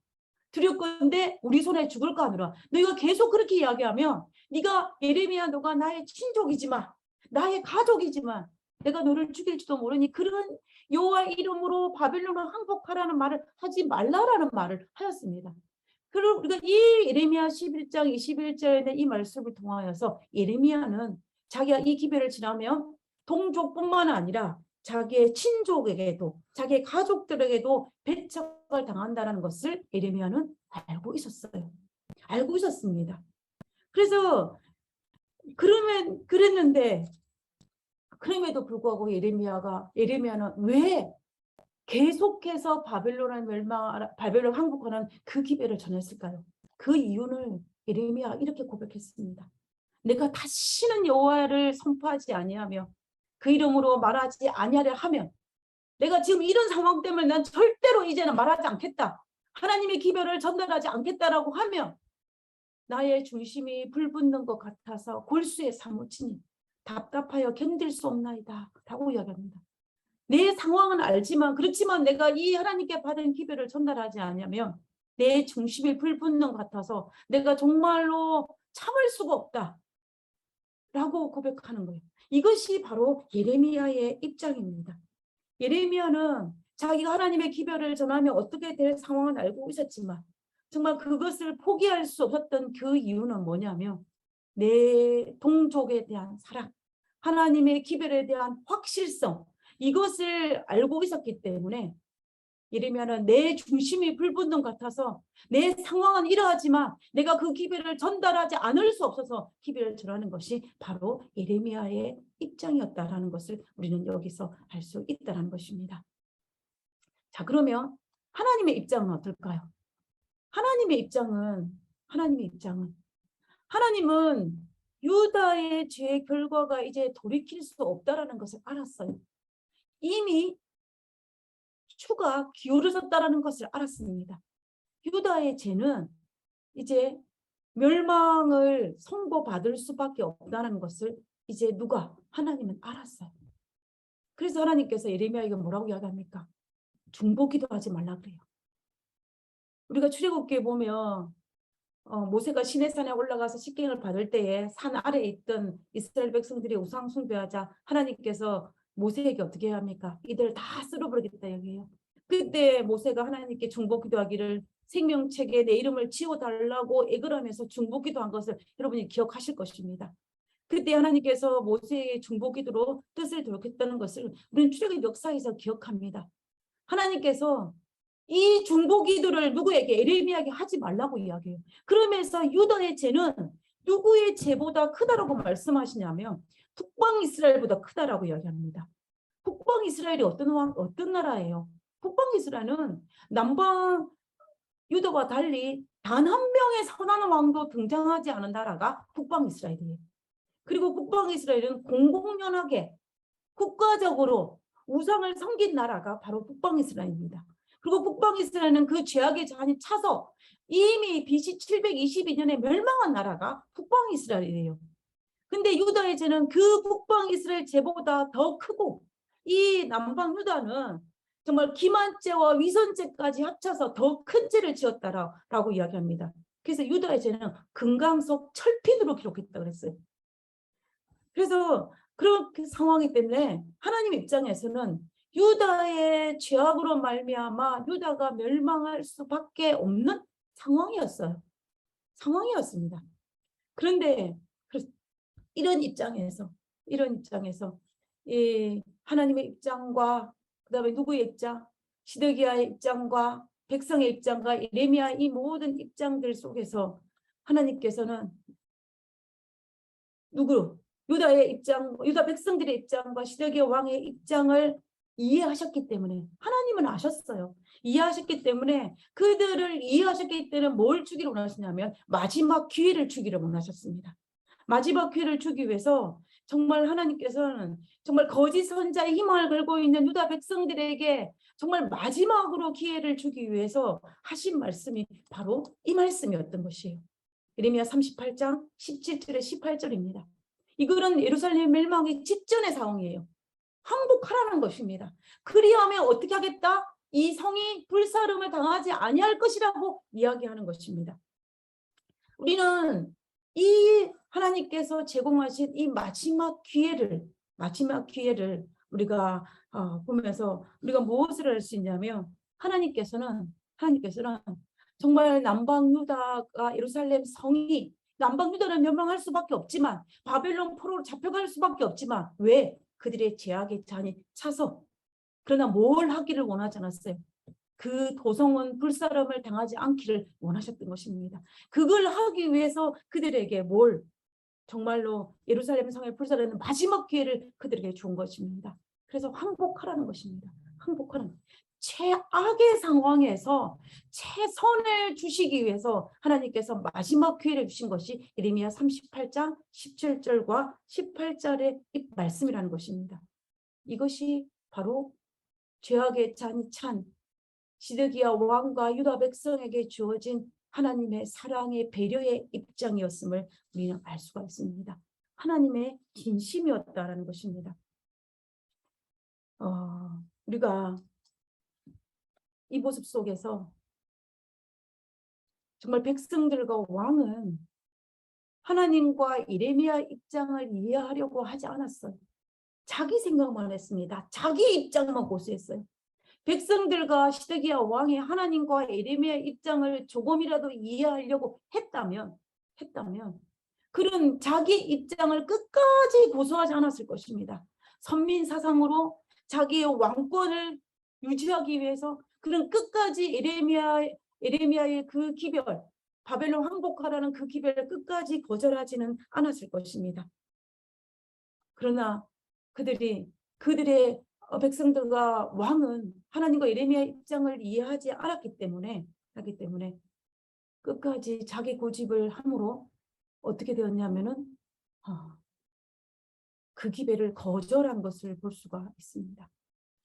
Speaker 1: 두렵건대 우리 손에 죽을까 하느라. 너희가 계속 그렇게 이야기하면 네가 예레미야 너가 나의 친족이지만 나의 가족이지만 내가 너를 죽일지도 모르니 그런 여호와 이름으로 바벨론을 항복하라는 말을 하지 말라라는 말을 하였습니다. 그리고 우리가 이 예레미야 11장 21절의 이 말씀을 통하여서 예레미야는 자기가 이 기별을 지나면 동족뿐만 아니라 자기의 친족에게도 자기의 가족들에게도 배척을 당한다는 것을 예레미야는 알고 있었어요. 알고 있었습니다. 그래서 그랬는데 그럼에도 불구하고 예레미야는 왜 계속해서 바벨론 항복하는 그 기별을 전했을까요? 그 이유를 예레미야가 이렇게 고백했습니다. 내가 다시는 여호와를 선포하지 아니하며 그 이름으로 말하지 아니하려 하면 내가 지금 이런 상황 때문에 난 절대로 이제는 말하지 않겠다. 하나님의 기별을 전달하지 않겠다라고 하면 나의 중심이 불붙는 것 같아서 골수에 사무치니 답답하여 견딜 수 없나이다 라고 이야기합니다. 내 상황은 알지만 그렇지만 내가 이 하나님께 받은 기별을 전달하지 않으면 내 중심이 불붙는 것 같아서 내가 정말로 참을 수가 없다 라고 고백하는 거예요. 이것이 바로 예레미야의 입장입니다. 예레미야는 자기가 하나님의 기별을 전하면 어떻게 될 상황을 알고 있었지만 정말 그것을 포기할 수 없었던 그 이유는 뭐냐면 내 동족에 대한 사랑, 하나님의 기별에 대한 확실성, 이것을 알고 있었기 때문에 예레미야는 내 중심이 불붙는 것 같아서 내 상황은 이러하지만 내가 그 기별을 전달하지 않을 수 없어서 기별을 전하는 것이 바로 예레미야의 입장이었다라는 것을 우리는 여기서 알 수 있다는 것입니다. 자, 그러면 하나님의 입장은 어떨까요? 하나님의 입장은 하나님은 유다의 죄의 결과가 이제 돌이킬 수 없다라는 것을 알았어요. 이미 추가 기울어졌다라는 것을 알았습니다. 유다의 죄는 이제 멸망을 선고받을 수밖에 없다는 것을 이제 하나님은 알았어요. 그래서 하나님께서 예레미야에게 뭐라고 이야기합니까? 중보기도 하지 말라 그래요. 우리가 출애굽기에 보면 모세가 시내산에 올라가서 식경을 받을 때에 산 아래에 있던 이스라엘 백성들이 우상 숭배하자 하나님께서 모세에게 어떻게 합니까? 이들을 다 쓸어버리겠다 여기에요. 그때 모세가 하나님께 중보기도하기를 생명책에 내 이름을 지워달라고 애걸하면서 중보기도한 것을 여러분이 기억하실 것입니다. 그때 하나님께서 모세의 중보기도로 뜻을 돌렸다는 것을 우리는 출애굽 역사에서 기억합니다. 하나님께서 이 중보기도를 누구에게? 예레미야에게 하지 말라고 이야기해요. 그러면서 유다의 죄는 누구의 죄보다 크다라고 말씀하시냐면 북방 이스라엘보다 크다라고 이야기합니다. 북방 이스라엘이 어떤 나라예요? 북방 이스라엘은 남방 유다와 달리 단 한 명의 선한 왕도 등장하지 않은 나라가 북방 이스라엘이에요. 그리고 북방 이스라엘은 공공연하게 국가적으로 우상을 섬긴 나라가 바로 북방 이스라엘입니다. 그리고 북방 이스라엘은 그 죄악의 잔이 차서 이미 BC 722년에 멸망한 나라가 북방 이스라엘이에요. 근데 유다의 죄는 그 북방 이스라엘 죄보다 더 크고 이 남방 유다는 정말 기만죄와 위선죄까지 합쳐서 더 큰 죄를 지었다라고 이야기합니다. 그래서 유다의 죄는 금강석 철핀으로 기록했다 그랬어요. 그래서 그런 상황이기 때문에 하나님 입장에서는 유다의 죄악으로 말미암아 유다가 멸망할 수밖에 없는 상황이었습니다. 그런데 이런 입장에서 이 하나님의 입장과 그다음에 누구의 입장? 시드기야의 입장과 백성의 입장과 예레미야 이 모든 입장들 속에서 하나님께서는 유다의 입장, 유다 백성들의 입장과 시드기야 왕의 입장을 이해하셨기 때문에 하나님은 아셨어요. 이해하셨기 때문에 그들을 이해하셨기 때문에 뭘 주기를 원하시냐면 마지막 기회를 주기를 원하셨습니다. 마지막 기회를 주기 위해서 정말 하나님께서는 정말 거짓 선자의 희망을 걸고 있는 유다 백성들에게 정말 마지막으로 기회를 주기 위해서 하신 말씀이 바로 이 말씀이었던 것이에요. 예레미야 38장 17절에 18절입니다. 이거는 예루살렘 멸망의 직전의 상황이에요. 항복하라는 것입니다. 그리하면 어떻게 하겠다? 이 성이 불사름을 당하지 아니할 것이라고 이야기하는 것입니다. 우리는 이 하나님께서 제공하신 이 마지막 기회를 우리가 보면서 우리가 무엇을 할 수 있냐면 하나님께서는 정말 남방 유다가 예루살렘 성이 남방 유다는 멸망할 수밖에 없지만 바벨론 포로로 잡혀갈 수밖에 없지만 왜? 그들의 죄악의 잔이 차서 그러나 뭘 하기를 원하지 않았어요. 그 도성은 불사름을 당하지 않기를 원하셨던 것입니다. 그걸 하기 위해서 그들에게 정말로 예루살렘 성의 불사르는 마지막 기회를 그들에게 준 것입니다. 그래서 항복하라는 것입니다. 항복하라는 최악의 상황에서 최선을 주시기 위해서 하나님께서 마지막 기회를 주신 것이 예레미야 38장 17절과 18절의 이 말씀이라는 것입니다. 이것이 바로 죄악의 잔이 찬 시드기야 왕과 유다 백성에게 주어진 하나님의 사랑의 배려의 입장이었음을 우리는 알 수가 있습니다. 하나님의 진심이었다라는 것입니다. 우리가 이 모습 속에서 정말 백성들과 왕은 하나님과 예레미야 입장을 이해하려고 하지 않았어요. 자기 생각만 했습니다. 자기 입장만 고수했어요. 백성들과 시드기야 왕이 하나님과 예레미야 입장을 조금이라도 이해하려고 했다면 그런 자기 입장을 끝까지 고수하지 않았을 것입니다. 선민 사상으로 자기의 왕권을 유지하기 위해서 그는 끝까지 에레미야의 그 기별, 바벨론 항복하라는 그 기별을 끝까지 거절하지는 않았을 것입니다. 그러나 그들의 백성들과 왕은 하나님과 에레미야의 입장을 이해하지 않았기 때문에 끝까지 자기 고집을 함으로 어떻게 되었냐면은 그 기별을 거절한 것을 볼 수가 있습니다.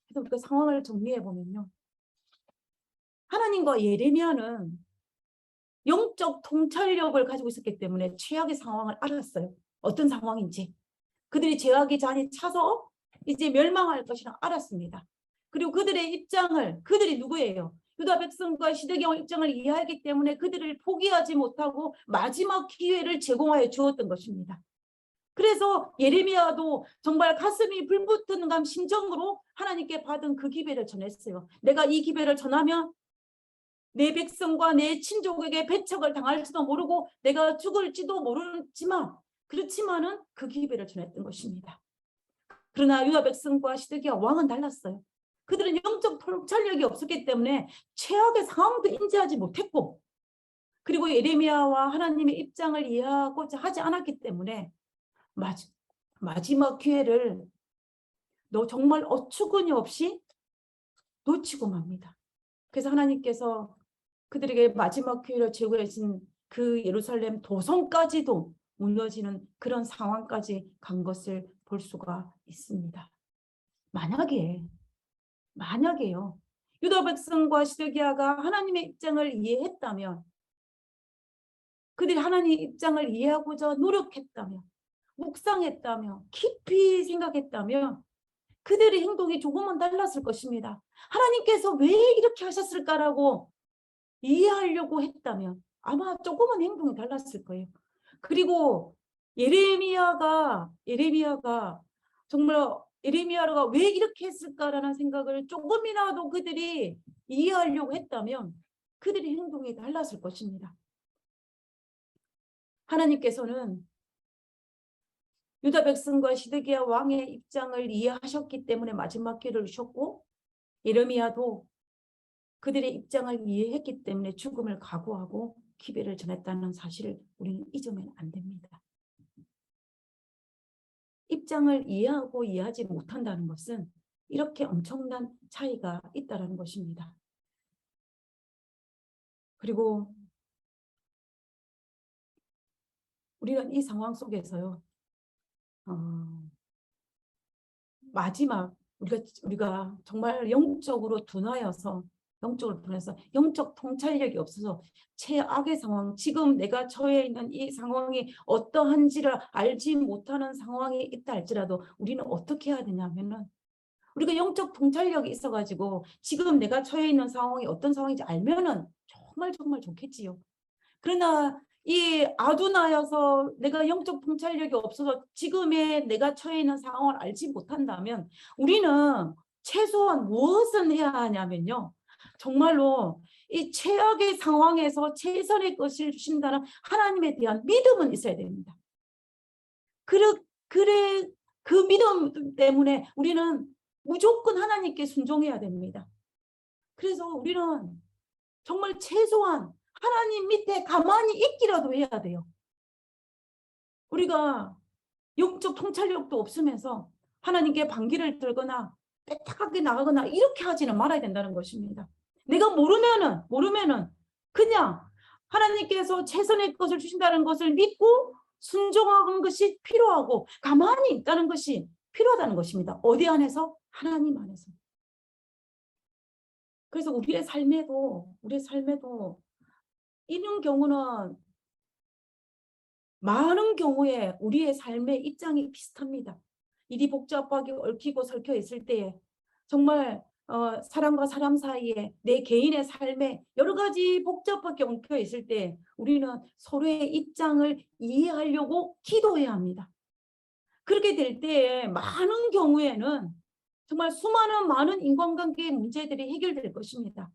Speaker 1: 그래서 우리가 상황을 정리해 보면요, 하나님과 예레미야는 영적 통찰력을 가지고 있었기 때문에 최악의 상황을 알았어요. 어떤 상황인지. 그들이 죄악의 잔이 차서 이제 멸망할 것이라 알았습니다. 그리고 그들의 입장을, 그들이 누구예요? 유다 백성과 시드기야 입장을 이해하기 때문에 그들을 포기하지 못하고 마지막 기회를 제공하여 주었던 것입니다. 그래서 예레미야도 정말 가슴이 불붙는 감 심정으로 하나님께 받은 그 기회를 전했어요. 내가 이 기회를 전하면 내 백성과 내 친족에게 배척을 당할지도 모르고 내가 죽을지도 모르지만, 그렇지만은 그 기회를 전했던 것입니다. 그러나 유다 백성과 시드기야 왕은 달랐어요. 그들은 영적 통찰력이 없었기 때문에 최악의 상황도 인지하지 못했고, 그리고 예레미야와 하나님의 입장을 이해하고자 하지 않았기 때문에 마지막 기회를 정말 어처구니 없이 놓치고 맙니다. 그래서 하나님께서 그들에게 마지막 기회를 제공하신 그 예루살렘 도성까지도 무너지는 그런 상황까지 간 것을 볼 수가 있습니다. 만약에요, 유다 백성과 시드기야가 하나님의 입장을 이해했다면, 그들이 하나님의 입장을 이해하고자 노력했다면, 묵상했다면, 깊이 생각했다면 그들의 행동이 조금은 달랐을 것입니다. 하나님께서 왜 이렇게 하셨을까라고 이해하려고 했다면 아마 조금은 행동이 달랐을 거예요. 그리고 예레미야가 정말 예레미야가 왜 이렇게 했을까라는 생각을 조금이라도 그들이 이해하려고 했다면 그들의 행동이 달랐을 것입니다. 하나님께서는 유다 백성과 시드기야 왕의 입장을 이해하셨기 때문에 마지막 기회를 주셨고, 예레미야도 그들의 입장을 이해했기 때문에 죽음을 각오하고 기회를 전했다는 사실을 우리는 잊으면 안 됩니다. 입장을 이해하고 이해하지 못한다는 것은 이렇게 엄청난 차이가 있다는 것입니다. 그리고 우리는 이 상황 속에서요, 마지막 우리가 정말 영적으로 둔하여서 영적 통찰력이 없어서 최악의 상황, 지금 내가 처해 있는 이 상황이 어떠한지를 알지 못하는 상황이 있다 할지라도 우리는 어떻게 해야 되냐면은, 우리가 영적 통찰력이 있어가지고 지금 내가 처해 있는 상황이 어떤 상황인지 알면은 정말 좋겠지요. 그러나 이 아둔하여서 내가 영적 통찰력이 없어서 지금의 내가 처해 있는 상황을 알지 못한다면 우리는 최소한 무엇을 해야 하냐면요, 정말로 이 최악의 상황에서 최선의 것을 주신다는 하나님에 대한 믿음은 있어야 됩니다. 그 믿음 때문에 우리는 무조건 하나님께 순종해야 됩니다. 그래서 우리는 정말 최소한 하나님 밑에 가만히 있기라도 해야 돼요. 우리가 영적 통찰력도 없으면서 하나님께 반기를 들거나 빽빽하게 나가거나 이렇게 하지는 말아야 된다는 것입니다. 내가 모르면은 그냥 하나님께서 최선의 것을 주신다는 것을 믿고 순종하는 것이 필요하고 가만히 있다는 것이 필요하다는 것입니다. 어디 안에서? 하나님 안에서. 그래서 우리의 삶에도 이런 경우는 많은 경우에 우리의 삶의 입장이 비슷합니다. 일이 복잡하게 얽히고 설켜 있을 때에 정말 사람과 사람 사이에 내 개인의 삶에 여러 가지 복잡하게 얽혀 있을 때 우리는 서로의 입장을 이해하려고 기도해야 합니다. 그렇게 될 때에 많은 경우에는 정말 많은 인간관계의 문제들이 해결될 것입니다.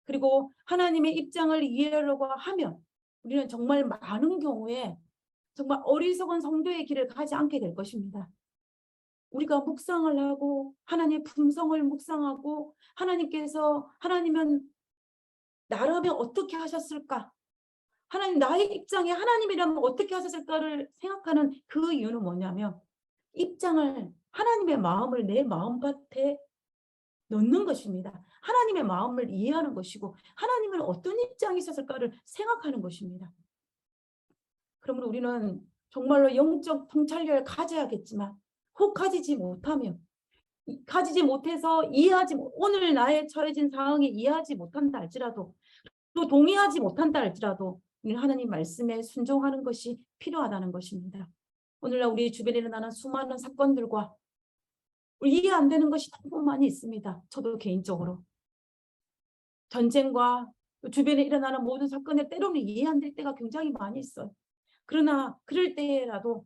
Speaker 1: 그리고 하나님의 입장을 이해하려고 하면 우리는 정말 많은 경우에 정말 어리석은 성도의 길을 가지 않게 될 것입니다. 우리가 묵상을 하고 하나님의 품성을 묵상하고 하나님께서 하나님은 나라면 어떻게 하셨을까? 하나님 나의 입장에 하나님이라면 어떻게 하셨을까를 생각하는 그 이유는 뭐냐면 입장을 하나님의 마음을 내 마음밭에 넣는 것입니다. 하나님의 마음을 이해하는 것이고 하나님은 어떤 입장이 있었을까를 생각하는 것입니다. 그러므로 우리는 정말로 영적 통찰력을 가져야겠지만 혹 가지지 못해서 오늘 나의 처해진 상황에 이해하지 못한다 할지라도 또 동의하지 못한다 할지라도 하나님 말씀에 순종하는 것이 필요하다는 것입니다. 오늘날 우리 주변에 일어나는 수많은 사건들과 이해 안 되는 것이 너무 많이 있습니다. 저도 개인적으로 전쟁과 주변에 일어나는 모든 사건에 때로는 이해 안 될 때가 굉장히 많이 있어요. 그러나 그럴 때라도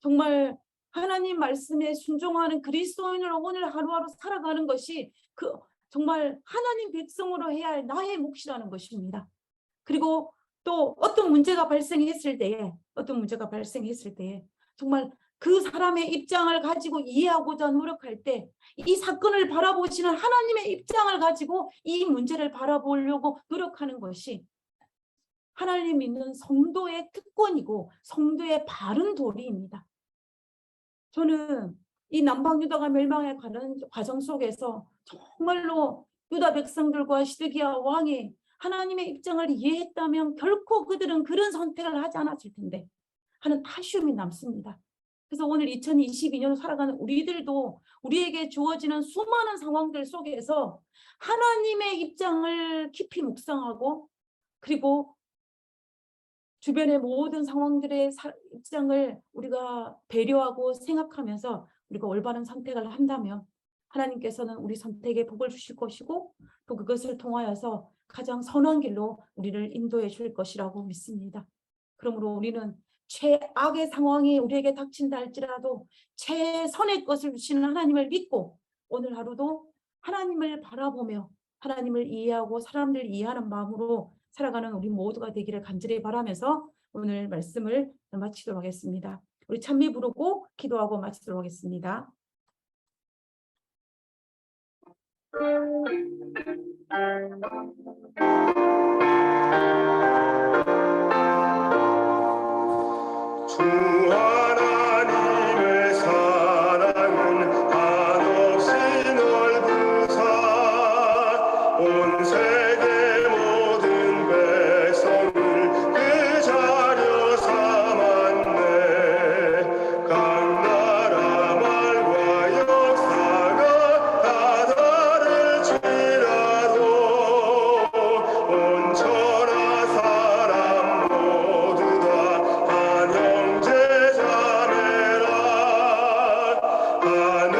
Speaker 1: 정말 하나님 말씀에 순종하는 그리스도인으로 오늘 하루하루 살아가는 것이 정말 하나님 백성으로 해야 할 나의 몫이라는 것입니다. 그리고 또 어떤 문제가 발생했을 때에 정말 그 사람의 입장을 가지고 이해하고자 노력할 때 이 사건을 바라보시는 하나님의 입장을 가지고 이 문제를 바라보려고 노력하는 것이 하나님 믿는 성도의 특권이고 성도의 바른 도리입니다. 저는 이 남방 유다가 멸망해 가는 과정 속에서 정말로 유다 백성들과 시드기야 왕이 하나님의 입장을 이해했다면 결코 그들은 그런 선택을 하지 않았을 텐데 하는 아쉬움이 남습니다. 그래서 오늘 2022년을 살아가는 우리들도 우리에게 주어지는 수많은 상황들 속에서 하나님의 입장을 깊이 묵상하고 그리고 주변의 모든 상황들의 입장을 우리가 배려하고 생각하면서 우리가 올바른 선택을 한다면 하나님께서는 우리 선택에 복을 주실 것이고 또 그것을 통하여서 가장 선한 길로 우리를 인도해 줄 것이라고 믿습니다. 그러므로 우리는 최악의 상황이 우리에게 닥친다 할지라도 최선의 것을 주시는 하나님을 믿고 오늘 하루도 하나님을 바라보며 하나님을 이해하고 사람들을 이해하는 마음으로 살아가는 우리 모두가 되기를 간절히 바라면서 오늘 말씀을 마치도록 하겠습니다. 우리 찬미 부르고 기도하고 마치도록 하겠습니다.
Speaker 2: 주 하나님의 사랑은 한없이 넓으사 온 세계 모든 백성을 그 자녀 삼았네. 각 나라 말과 역사가 다 다를지라도 온 천하 사람 모두 다 한 형제 자매라. 하는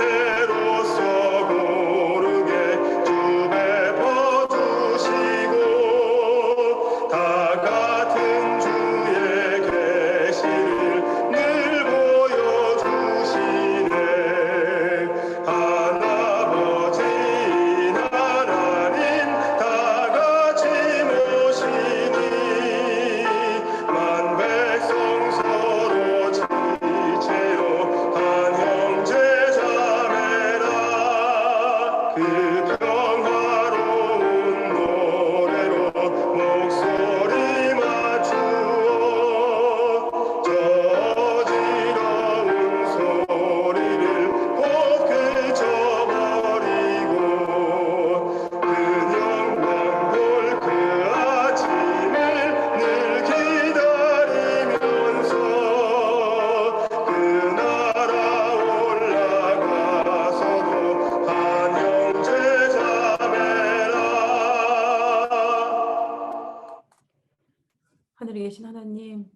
Speaker 2: 해로서 고르게 주 베풀어주시고 다 같은 주의 계시를 늘 보여주시네. 하나버지인 하나님 다 같이 모시니 만 백성 서로 지체요 한 형제 자매라. 그 평화로운 노래로 목소리 맞추어 저 어지러운 소리를 곧 그쳐버리고 그 영광 볼 그 아침을 늘 기다리면서 그 나라 올라가서도 한 형제 자매라.
Speaker 1: 하늘에 계신 하나님,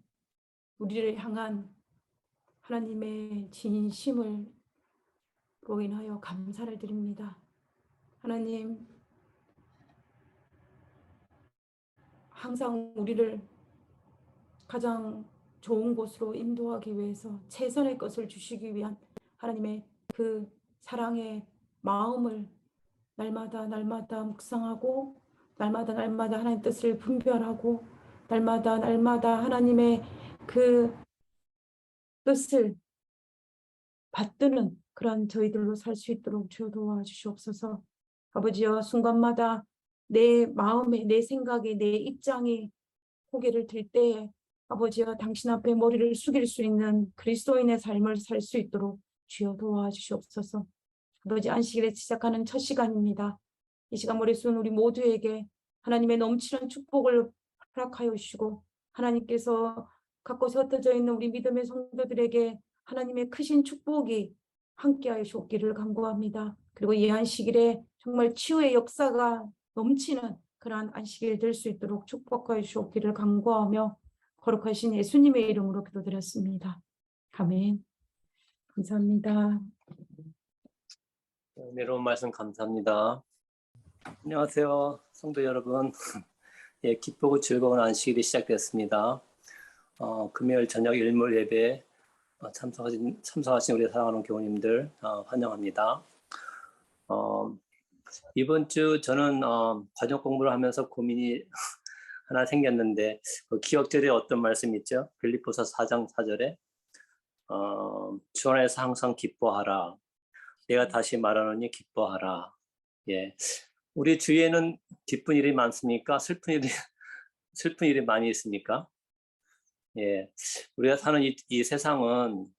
Speaker 1: 우리를 향한 하나님의 진심을 로 인하여 감사를 드립니다. 하나님, 항상 우리를 가장 좋은 곳으로 인도하기 위해서 최선의 것을 주시기 위한 하나님의 그 사랑의 마음을 날마다 묵상하고 날마다 하나님 뜻을 분별하고 날마다 하나님의 그 뜻을 받드는 그런 저희들로 살 수 있도록 주여 도와주시옵소서. 아버지여, 순간마다 내 마음에, 내 생각에, 내 입장에 고개를 들 때에 아버지여, 당신 앞에 머리를 숙일 수 있는 그리스도인의 삶을 살 수 있도록 주여 도와주시옵소서. 아버지, 안식일에 시작하는 첫 시간입니다. 이 시간 머리 숙인 우리 모두에게 하나님의 넘치는 축복을 허락하여 주시고, 하나님께서 곳곳에 흩어져 있는 우리 믿음의 성도들에게 하나님의 크신 축복이 함께하여 주옵기를 간구합니다. 그리고 이 안식일에 정말 치유의 역사가 넘치는 그러한 안식일 될 수 있도록 축복하여 주옵기를 간구하며 거룩하신 예수님의 이름으로 기도드렸습니다. 아멘. 감사합니다.
Speaker 3: 은혜로운 말씀 감사합니다. 안녕하세요, 성도 여러분. 예, 기쁘고 즐거운 안식일이 시작됐습니다. 금요일 저녁 일몰 예배 참석하신 우리 사랑하는 교우님들 환영합니다. 이번 주 저는 과정 공부를 하면서 고민이 하나 생겼는데, 그 기억절에 어떤 말씀이 있죠? 빌립보서 4장 4절에 주 안에서 항상 기뻐하라. 내가 다시 말하노니 기뻐하라. 예, 우리 주위에는 기쁜 일이 많습니까? 슬픈 일이 많이 있습니까? 예, 우리가 사는 이 세상은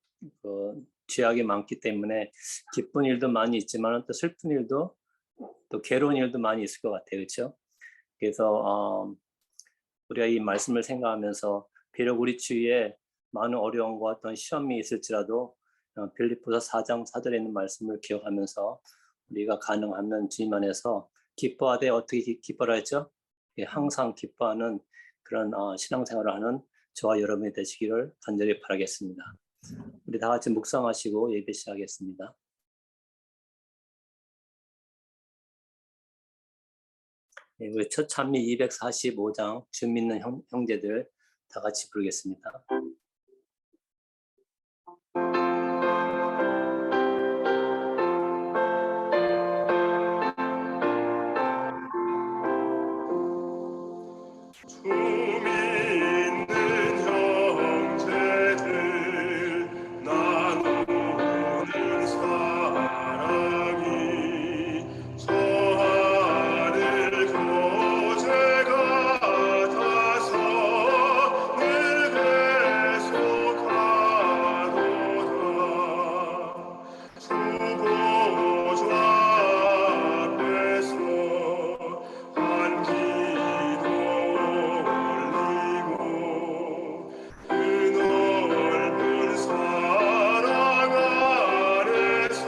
Speaker 3: 죄악이 많기 때문에 기쁜 일도 많이 있지만 또 슬픈 일도, 또 괴로운 일도 많이 있을 것 같아요, 그렇죠? 그래서 우리가 이 말씀을 생각하면서 비록 우리 주위에 많은 어려움과 어떤 시험이 있을지라도 빌립보서 4장 4절에 있는 말씀을 기억하면서 우리가 가능하면 주님 안에서 기뻐하되, 어떻게 기뻐라 했죠? 예, 항상 기뻐하는 그런 신앙생활을 하는 저와 여러분이 되시기를 간절히 바라겠습니다. 우리 다 같이 묵상하시고 예배 시작하겠습니다. 예, 우리 첫 찬미 245장 주 믿는 형제들 다 같이 부르겠습니다.
Speaker 2: 주 믿는 형제들 나누는 사랑이 저 하늘 교제 같아서 늘 계속하도다. 주 보좌 앞에서 한 기도 올리고 그 넓은 사랑 안에서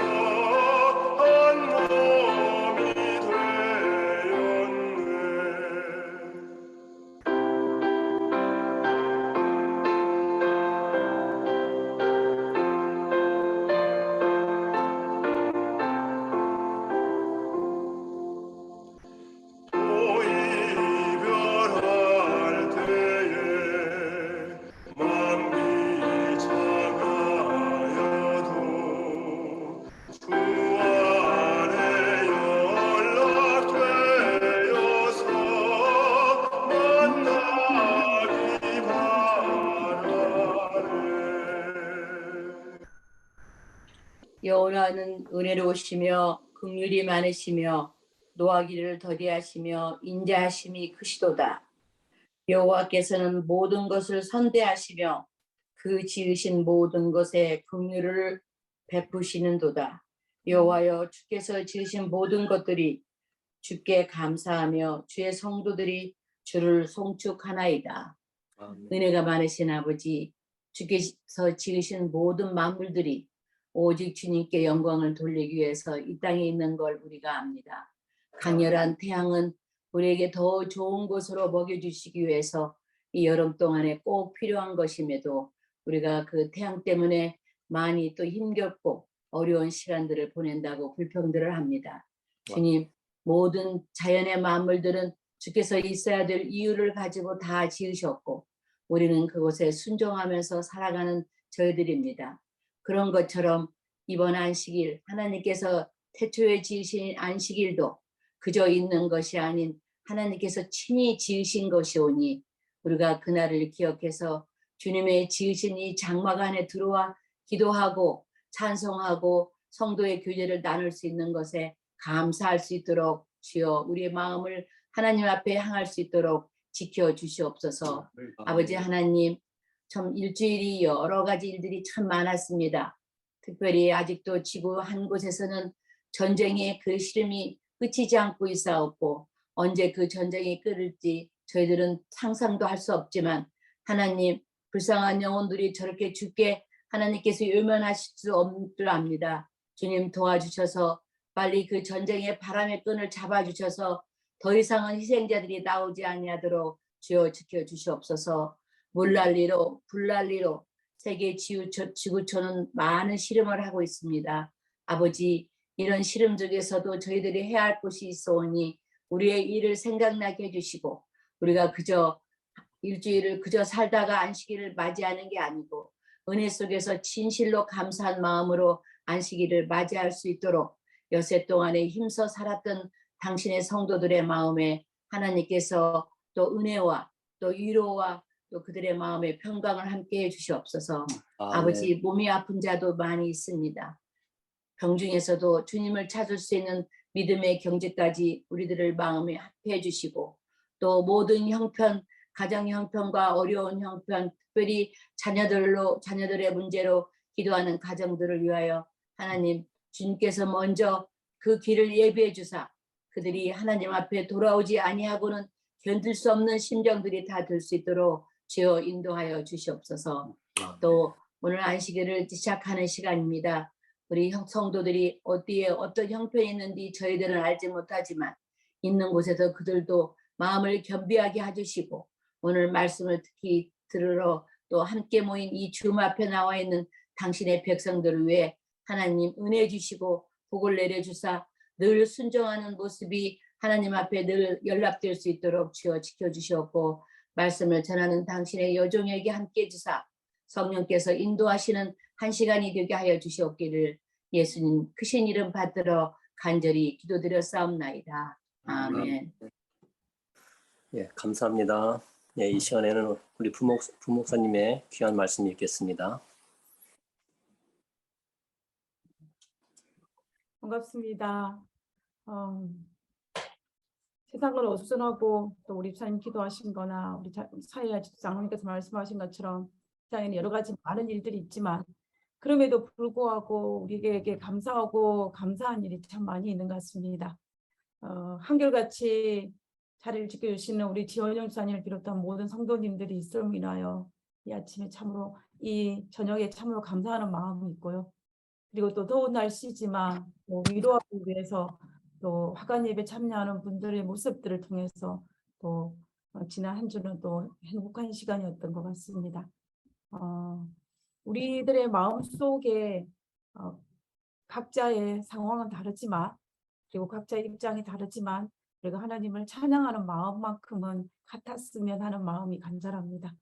Speaker 2: 한 몸이 되었네. 또 이별할 때에 맘이 작아여도 주 안에 연락되어서 만나기 바라네.
Speaker 4: 여호와는 은혜로우시며 긍휼이 많으시며 노하기를 더디하시며 인자하심이 크시도다. 여호와께서는 모든 것을 선대하시며 그 지으신 모든 것에 긍휼을 베푸시는도다. 여호와여, 주께서 지으신 모든 것들이 주께 감사하며 주의 성도들이 주를 송축하나이다. 은혜가 많으신 아버지, 주께서 지으신 모든 만물들이 오직 주님께 영광을 돌리기 위해서 이 땅에 있는 걸 우리가 압니다. 강렬한 태양은 우리에게 더 좋은 곳으로 먹여주시기 위해서 이 여름 동안에 꼭 필요한 것임에도 우리가 그 태양 때문에 많이 또 힘겹고 어려운 시간들을 보낸다고 불평들을 합니다. 주님, 모든 자연의 만물들은 주께서 있어야 될 이유를 가지고 다 지으셨고 우리는 그곳에 순종하면서 살아가는 저희들입니다. 그런 것처럼 이번 안식일, 하나님께서 태초에 지으신 안식일도 그저 있는 것이 아닌 하나님께서 친히 지으신 것이오니 우리가 그날을 기억해서 주님의 지으신 이 장막 안에 들어와 기도하고 찬송하고 성도의 교제를 나눌 수 있는 것에 감사할 수 있도록 주여 우리의 마음을 하나님 앞에 향할 수 있도록 지켜 주시옵소서. 아버지 하나님, 참 일주일이 여러 가지 일들이 참 많았습니다. 특별히 아직도 지구 한 곳에서는 전쟁의 그 시름이 그치지 않고 있사옵고 언제 그 전쟁이 끊을지 저희들은 상상도 할 수 없지만 하나님, 불쌍한 영혼들이 저렇게 죽게 하나님께서 외면하실 수 없는 줄 압니다. 주님 도와주셔서 빨리 그 전쟁의 바람의 끈을 잡아주셔서 더 이상은 희생자들이 나오지 아니하도록 주여 지켜주시옵소서. 물난리로 불난리로 세계 지구촌은 많은 시름을 하고 있습니다. 아버지, 이런 시름 중에서도 저희들이 해야 할 것이 있어오니 우리의 일을 생각나게 해주시고 우리가 그저 일주일을 그저 살다가 안식일을 맞이하는 게 아니고 은혜 속에서 진실로 감사한 마음으로 안식일을 맞이할 수 있도록 여세 동안에 힘써 살았던 당신의 성도들의 마음에 하나님께서 또 은혜와 또 위로와 또 그들의 마음에 평강을 함께 해주시옵소서. 아버지, 몸이 아픈 자도 많이 있습니다. 병중에서도 주님을 찾을 수 있는 믿음의 경지까지 우리들을 마음에 합해 주시고 또 모든 형편, 가정 형편과 어려운 형편, 특별히 자녀들의 문제로 기도하는 가정들을 위하여 하나님, 주님께서 먼저 그 길을 예비해 주사 그들이 하나님 앞에 돌아오지 아니하고는 견딜 수 없는 심정들이 다 될 수 있도록 주여 인도하여 주시옵소서. 또 오늘 안식일을 시작하는 시간입니다. 우리 성도들이 어디에 어떤 형편이 있는지 저희들은 알지 못하지만 있는 곳에서 그들도 마음을 겸비하게 해주시고 오늘 말씀을 특히 들으러 또 함께 모인 이 줌 앞에 나와 있는 당신의 백성들을 위해 하나님 은혜 주시고 복을 내려주사 늘 순종하는 모습이 하나님 앞에 늘 연락될 수 있도록 주여 지켜주시옵고 말씀을 전하는 당신의 여종에게 함께 주사 성령께서 인도하시는 한 시간이 되게 하여 주시옵기를 예수님 크신 이름 받들어 간절히 기도드려 싸움나이다. 아멘.
Speaker 3: 예, 감사합니다. 예, 이 시간에는 우리 부목사님의 귀한 말씀 읽겠습니다.
Speaker 1: 반갑습니다. 세상을 어수선하고 또 우리 집사님 기도하신 거나 우리 사이야 장로님께서 말씀하신 것처럼 세상에는 여러 가지 많은 일들이 있지만 그럼에도 불구하고 우리에게 감사하고 감사한 일이 참 많이 있는 것 같습니다. 한결같이 자리를 지켜주시는 우리 지원영 집사님을 비롯한 모든 성도님들이 있음을 인하여 이 아침에 참으로 이 저녁에 참으로 감사하는 마음이 있고요. 그리고 또 더운 날씨지만 위로하기 위해서 또 화관 예배 참여하는 분들의 모습들을 통해서 또 지난 한 주는 또 행복한 시간이었던 것 같습니다. 우리들의 마음 속에 각자의 상황은 다르지만 그리고 각자의 입장이 다르지만 우리가 하나님을 찬양하는 마음만큼은 같았으면 하는 마음이 간절합니다.